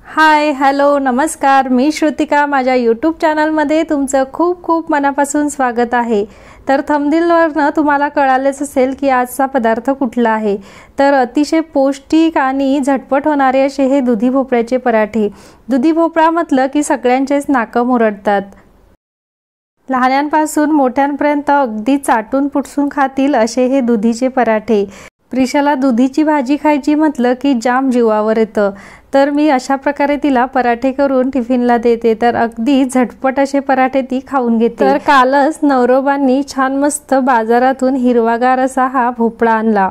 Hi hello नमस्कार, मी श्रुतिका. माझ्या YouTube चॅनलमध्ये तुमचं खूप खूप मनापासून स्वागत आहे. तर थंबनेलवरनं तुम्हाला कळालेच असेल की आजचा पदार्थ कुठला आहे. तर अतिशय पौष्टिक आणि झटपट होणारे असे हे दुधी भोपळ्याचे पराठे. दुधी भोपळा म्हटलं की सगळ्यांचेच नाकं मुरडतात. लहानांपासून मोठ्यांपर्यंत अगदी चाटून पुटसून खातील असे हे दुधीचे पराठे. प्रिशाला दुधीची भाजी खायची म्हटलं की जाम जीवावर येतं. तर मी अशा प्रकारे तिला पराठे करून टिफिनला देते. तर अगदी झटपट असे पराठे ती खाऊन घेते. तर कालच नवरोबांनी छान मस्त बाजारातून हिरवागार असा हा भोपळा आणला.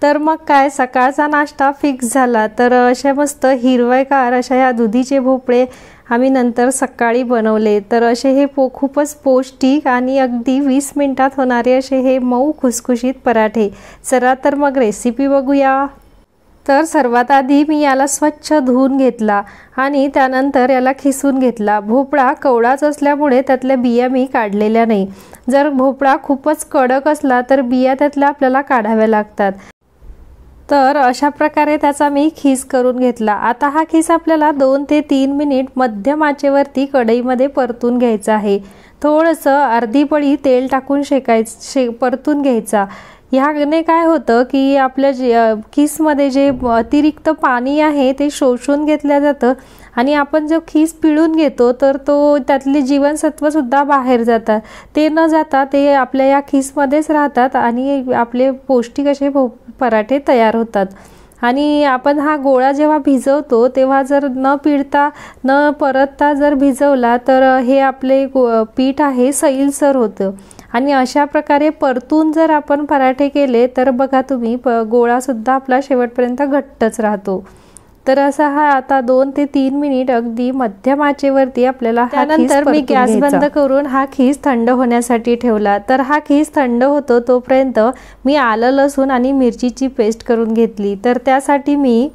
तर मग काय सकाळचा नाश्ता फिक्स झाला. तर अशा मस्त हिरवेगार अशा या दुधीचे भोपळे आम्ही नंतर सकाळी बनवले. तर असे हे खूपच पौष्टिक आणि अगदी 20 मिनिटात होणारे असे हे मऊ खुसखुशीत पराठे. चला तर मग रेसिपी बघूया. तर सर्वात आधी मी याला स्वच्छ धुवून घेतला आणि त्यानंतर याला खिसून घेतला. भोपळा कवळाच असल्यामुळे त्यातल्या बिया मी काढलेल्या नाही. जर भोपळा खूपच कडक असला तर बिया त्यातल्या आपल्याला काढाव्या लागतात. तर अशा प्रकारे त्याचा मी खीस करून घेतला. आता हा खीस आपल्याला 2 ते 3 मिनिट मध्यम आचेवरती कढईमध्ये परतून घ्यायचा आहे. थोडंसं अर्धी पळी तेल टाकून परतून घ्यायचा. ह्याने काय होतं की आपल्या खीसमध्ये जे अतिरिक्त पाणी आहे ते शोषून घेतलं जातं आणि आपण जो खीस पिळून घेतो तर तो त्यातले जीवनसत्वसुद्धा बाहेर जातात. ते न जाता ते आपल्या या खीसमध्येच राहतात आणि आपले पौष्टिक असे पराठे तयार होतात. आणि आपण हा गोळा जेव्हा भिजवतो तेव्हा जर न पिळता न परतता जर भिजवला तर हे आपले पीठ आहे सैलसर होतं. आणि अशा प्रकारे परतून जर आपण पराठे केले तर बघा तुम्ही गोळासुद्धा आपला शेवटपर्यंत घट्टच राहतो. तर असा हा आता 2 ते 3 मिनिट अगदी मध्यम आचेवरती आपल्याला त्यानंतर मी गॅस बंद करून हा खीस थंड होण्यासाठी ठेवला. तर हा खीस थंड होतो तोपर्यंत मी आलं लसूण आणि मिरचीची पेस्ट करून घेतली. तर त्यासाठी मी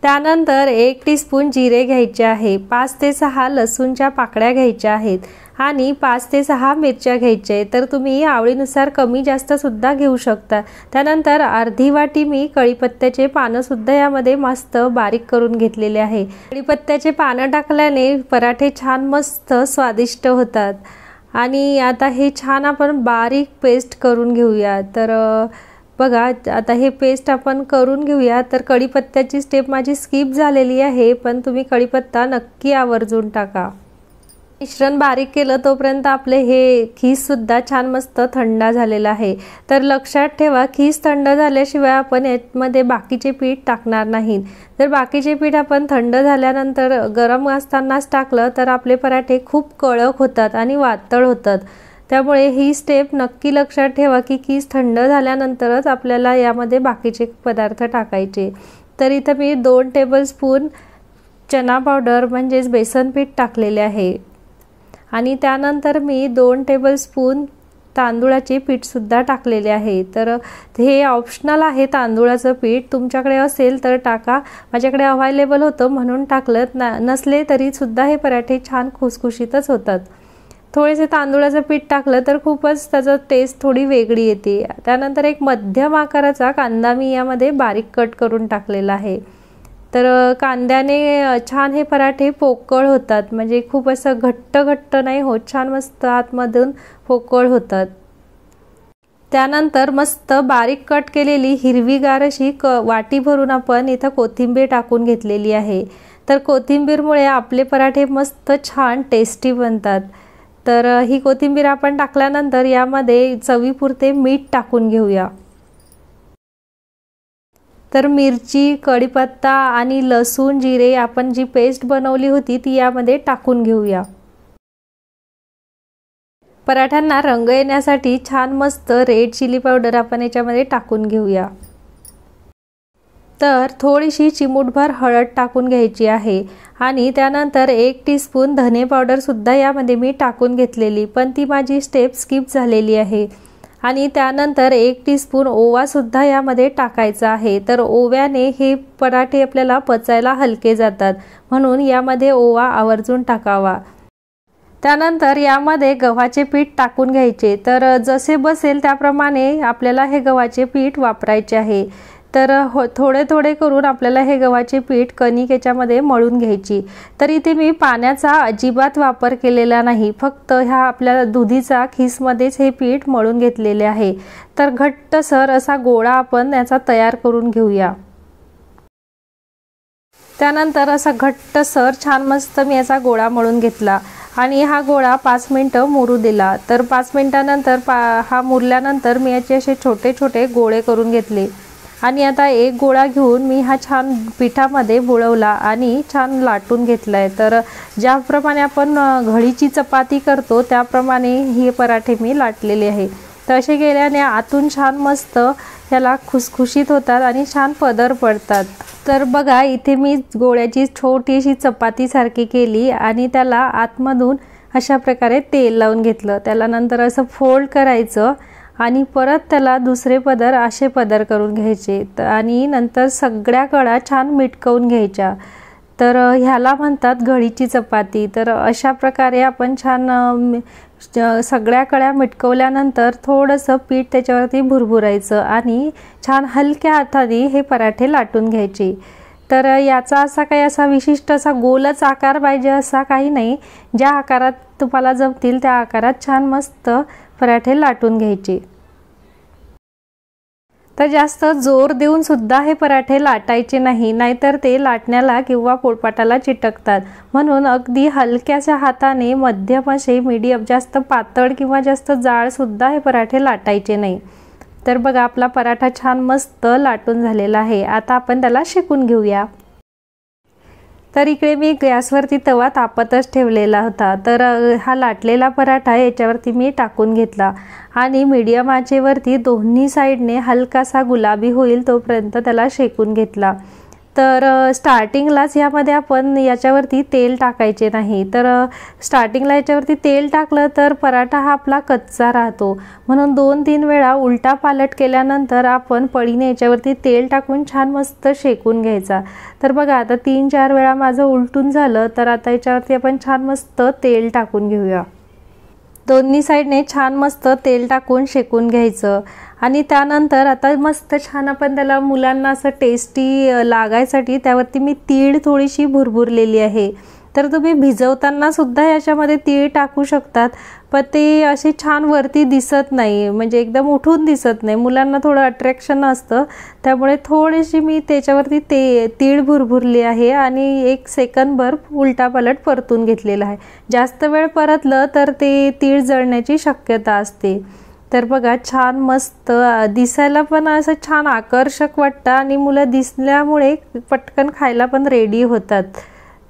त्यानंतर 1 टीस्पून जिरे घ्यायचे आहे, 5 ते 6 लसूणच्या पाकळ्या घ्यायच्या आहेत आणि 5 ते 6 मिरच्या घ्यायच्या आहेत. तर तुम्ही आवडीनुसार कमी जास्त सुद्धा घेऊ शकता. त्यानंतर अर्धी वाटी मी कढीपत्त्याचे पानं सुद्धा यामध्ये मस्त बारीक करून घेतलेले आहे. कढीपत्त्याचे पानं टाकल्याने पराठे छान मस्त स्वादिष्ट होतात. आणि आता हे छान आपण बारीक पेस्ट करून घेऊया. तर बघा आता हे पेस्ट आपण करून घेऊया. तर कढीपत्त्याची स्टेप माझी स्किप झालेली आहे, पण तुम्ही कढीपत्ता नक्की आवर्जून टाका. मिश्रण बारीक केलं तोपर्यंत आपले हे खीससुद्धा छान मस्त थंड झालेलं आहे. तर लक्षात ठेवा खीस थंड झाल्याशिवाय आपण यामध्ये बाकीचे पीठ टाकणार नाहीत. जर बाकीचे पीठ आपण थंड झाल्यानंतर गरम असतानाच टाकलं तर आपले पराठे खूप कडक होतात आणि वातळ होतात. त्यामुळे ही स्टेप नक्की लक्षात ठेवा की खीस थंड झाल्यानंतरच आपल्याला यामध्ये बाकीचे पदार्थ टाकायचे. तर इथं मी 2 टेबलस्पून चना पावडर म्हणजेच बेसन पीठ टाकलेले आहे आणि त्यानंतर मी 2 टेबलस्पून तांदूळाचे पीठसुद्धा टाकलेले आहे. तर हे ऑप्शनल आहे तांदूळाचं पीठ, तुमच्याकडे असेल तर टाका. माझ्याकडे अवेलेबल होतं म्हणून टाकलं, नसले तरीसुद्धा हे पराठे छान खुसखुशीतच होतात. थोडेसे तांदूळाचं पीठ टाकलं तर खूपच त्याचं टेस्ट थोडी वेगळी येते. त्यानंतर एक मध्यम आकाराचा कांदा मी यामध्ये बारीक कट करून टाकलेला आहे. तर कांद्याने छान हे पराठे पोकळ होतात, म्हणजे खूप असं घट्ट नाही होत, छान मस्त आतमधून पोकळ होतात. त्यानंतर मस्त बारीक कट केलेली हिरवीगार अशी वाटी भरून आपण इथं कोथिंबीर टाकून घेतलेली आहे. तर कोथिंबीरमुळे आपले पराठे मस्त छान टेस्टी बनतात. तर ही कोथिंबीर आपण टाकल्यानंतर यामध्ये चवीपुरते मीठ टाकून घेऊया. तर मिरची, कढीपत्ता आणि लसूण, जिरे आपण जी पेस्ट बनवली होती ती यामध्ये टाकून घेऊया. पराठ्यांना रंग येण्यासाठी छान मस्त रेड चिली पावडर आपण याच्यामध्ये टाकून घेऊया. तर थोडीशी चिमूटभर हळद टाकून घ्यायची आहे आणि त्यानंतर 1 टीस्पून धने पावडर सुद्धा यामध्ये मी टाकून घेतलेली, पण ती माझी स्टेप स्किप झालेली आहे. आणि त्यानंतर 1 टीस्पून ओवा सुद्धा यामध्ये टाकायचा आहे. तर ओव्याने हे पराठे आपल्याला पचायला हलके जातात, म्हणून यामध्ये ओवा आवर्जून टाकावा. त्यानंतर यामध्ये गव्हाचे पीठ टाकून घ्यायचे। तर जसे बसेल त्याप्रमाणे आपल्याला हे गव्हाचे पीठ वापरायचे आहे। तर थोडे थोडे करून आपल्याला हे गव्हाचे पीठ कणिक याच्यामध्ये मळून घ्यायची। तर इथे मी पाण्याचा अजिबात वापर केलेला नाही, फक्त ह्या आपल्या दुधीचा खिसमध्येच हे पीठ मळून घेतलेले आहे। तर घट्टसर असा गोळा आपण याचा तयार करून घेऊया। त्यानंतर असा घट्टसर छान मस्त मी याचा गोळा मळून घेतला आणि हा गोळा 5 मिनिटं मुरू दिला। तर 5 मिनिटानंतर हा मुरल्यानंतर मी याचे असे छोटे छोटे गोळे करून घेतले आणि आता एक गोळा घेऊन मी हा छान पिठामध्ये बुडवला आणि छान लाटून घेतलाय। तर ज्याप्रमाणे आपण घडीची चपाती करतो त्याप्रमाणे हे पराठे मी लाटलेले आहे। तर असे केल्याने आतून छान मस्त याला खुसखुशीत होतात आणि छान पदर पडतात। तर बघा इथे मी गोळ्याची छोटीशी चपाती सारखी केली आणि त्याला आतमधून अशा प्रकारे तेल लावून घेतलं। त्याला नंतर असं फोल्ड करायचं आणि परत त्याला दुसरे पदर असे पदर करून घ्यायचे आणि नंतर सगळ्या कडा छान मिटकवून घ्यायच्या। तर ह्याला म्हणतात घडीची चपाती। तर अशा प्रकारे आपण छान सगळ्या कड्या मिटकवल्यानंतर थोडंसं पीठ त्याच्यावरती भुरभुरायचं आणि छान हलक्या हाताने हे पराठे लाटून घ्यायचे। तर याचा असा विशिष्ट असा गोलच आकार पाहिजे असा काही नाही, ज्या आकारात तुम्हाला जमतील त्या आकारात छान मस्त पराठे लाटून घ्यायचे। तर जास्त जोर देऊन सुद्धा हे पराठे लाटायचे नाही, नाहीतर ते लाटण्याला किंवा पोळपाटाला चिटकतात। म्हणून अगदी हलक्याच्या हाताने मध्यम असे मीडियम, जास्त पातळ किंवा जास्त जाड सुद्धा हे पराठे लाटायचे नाही। तर बघा आपला पराठा छान मस्त लाटून झालेला आहे। आता आपण त्याला शेकून घेऊया। तर इकडे मी गॅसवरती तवा तापतच ठेवलेला होता। तर हा लाटलेला पराठा याच्यावरती मी टाकून घेतला आणि मीडियम आचेवरती दोन्ही साइडने हलकासा गुलाबी होईल तोपर्यंत त्याला शेकून घेतला। तर स्टार्टिंगलाच यामध्ये आपण याच्यावरती तेल टाकायचे नाही। तर स्टार्टिंगला याच्यावरती तेल टाकलं तर पराठा हा आपला कच्चा राहतो, म्हणून 2-3 वेळा उलटा पालट केल्यानंतर आपण पळीने याच्यावरती तेल टाकून छान मस्त शेकून घ्यायचा। तर बघा आता 3-4 वेळा माझं उलटून झालं। तर आता याच्यावरती आपण छान मस्त तेल टाकून घेऊया। दोन्ही साइडने छान मस्त तेल टाकून शेकून घ्यायचं आणि त्यानंतर आता मस्त छान आपण त्याला मुलांना असं टेस्टी लागायसाठी त्यावरती मी तीळ थोडीशी भुरभुरलेली आहे। तर तुम्ही भिजवताना सुद्धा याच्यामध्ये तीळ टाकू शकतात, पण ते असे छान वरती दिसत नाही, म्हणजे एकदम उठून दिसत नाही, मुलांना थोडं अट्रॅक्शन असतं, त्यामुळे थोडीशी मी त्याच्यावरती तीळ भुरभुरली आहे आणि 1 सेकंदभर उलटा पलट परतून घेतलेला आहे। जास्त वेळ परतलं तर ते तीळ जळण्याची शक्यता असते। तर बघा छान मस्त दिसायला पण असं छान आकर्षक वाटतं आणि मुलं दिसल्यामुळे पटकन खायला पण रेडी होतात।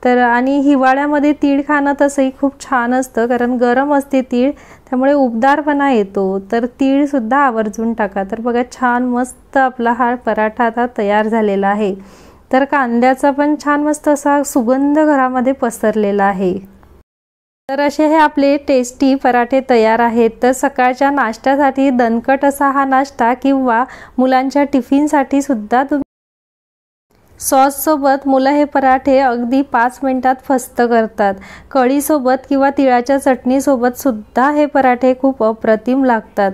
तर आणि हिवाळ्यामध्ये तीळ खाणं तसंही खूप छान असतं, कारण गरम असते तीळ, त्यामुळे उबदारपणा येतो। तर तीळ सुद्धा आवर्जून टाका। तर बघा छान मस्त आपला हा पराठा आता तयार झालेला आहे। तर कांद्याचा पण छान मस्त असा सुगंध घरामध्ये पसरलेला आहे। तर असे हे आपले टेस्टी पराठे तयार आहेत। तर सकाळच्या नाश्त्यासाठी दणकट असा हा नाश्ता किंवा मुलांच्या टिफिनसाठी सुद्धा तुम्ही सॉस सोबत मुलं हे पराठे अगदी 5 मिनिटात फस्त करतात। कढी सोबत किंवा तिळाच्या चटणी सोबत सुद्धा हे पराठे खूप अप्रतिम लागतात।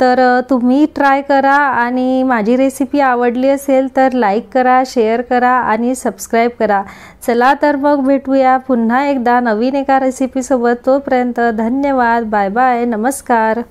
तर तुम्ही ट्राय करा आणि माझी रेसिपी आवडली असेल तर लाईक करा, शेअर करा आणि सबस्क्राईब करा। चला तर मग भेटूया पुन्हा एकदा नवीन एका रेसिपी सोबत। तोपर्यंत धन्यवाद, बाय बाय, नमस्कार।